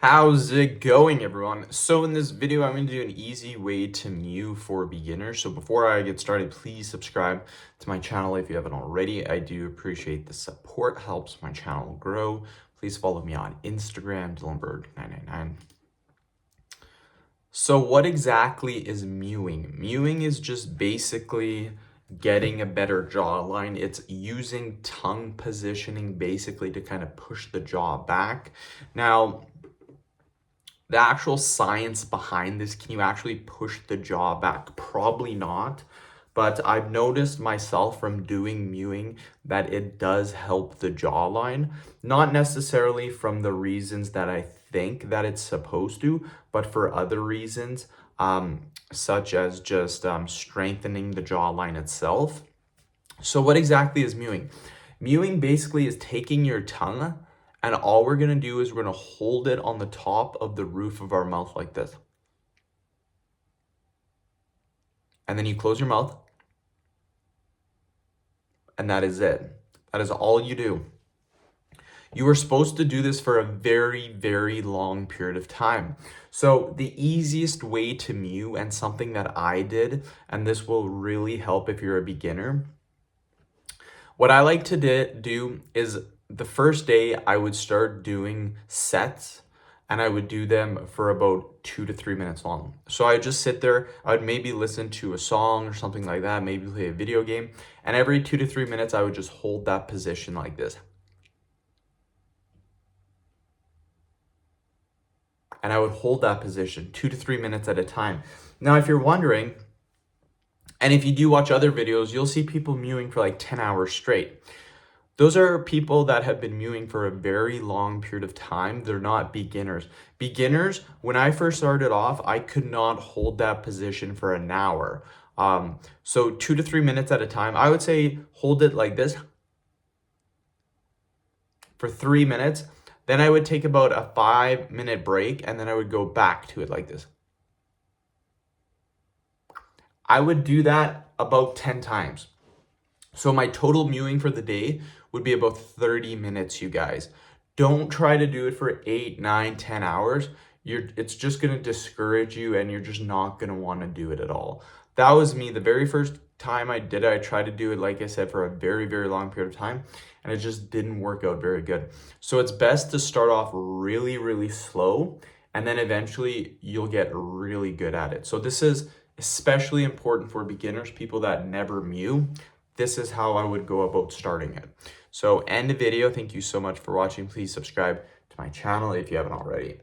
How's it going, everyone? So in this video, I'm going to do an easy way to mew for beginners. So before I get started, please subscribe to my channel if you haven't already. I do appreciate the support, helps my channel grow. Please follow me on Instagram, Dylanberg999. So what exactly is mewing? Mewing is just basically getting a better jawline. It's using tongue positioning basically to kind of push the jaw back. Now, the actual science behind this, can you actually push the jaw back? Probably not, but I've noticed myself from doing mewing that it does help the jawline, not necessarily from the reasons that I think that it's supposed to, but for other reasons, such as just strengthening the jawline itself. So what exactly is mewing? Mewing basically is taking your tongue, and all we're going to do is we're going to hold it on the top of the roof of our mouth like this. And then you close your mouth. And that is it. That is all you do. You are supposed to do this for a very, very long period of time. So the easiest way to mew, and something that I did, and this will really help if you're a beginner, what I like to do is the first day I would start doing sets, and I would do them for about 2 to 3 minutes long. So I just sit there, I would maybe listen to a song or something like that, maybe play a video game, and every 2 to 3 minutes I would just hold that position like this. And I would hold that position 2 to 3 minutes at a time. Now, if you're wondering, and if you do watch other videos, you'll see people mewing for like 10 hours straight. Those are people that have been mewing for a very long period of time. They're not beginners. Beginners, when I first started off, I could not hold that position for an hour. So 2 to 3 minutes at a time. I would say hold it like this for 3 minutes. Then I would take about a 5-minute break, and then I would go back to it like this. I would do that about 10 times. So my total mewing for the day would be about 30 minutes, you guys. Don't try to do it for 8, 9, 10 hours. It's just going to discourage you, and you're just not going to want to do it at all. That was me. The very first time I did it, I tried to do it, like I said, for a very, very long period of time, and it just didn't work out very good. So it's best to start off really, really slow, and then eventually you'll get really good at it. So this is especially important for beginners, people that never mew. This is how I would go about starting it. So end the video. Thank you so much for watching. Please subscribe to my channel if you haven't already.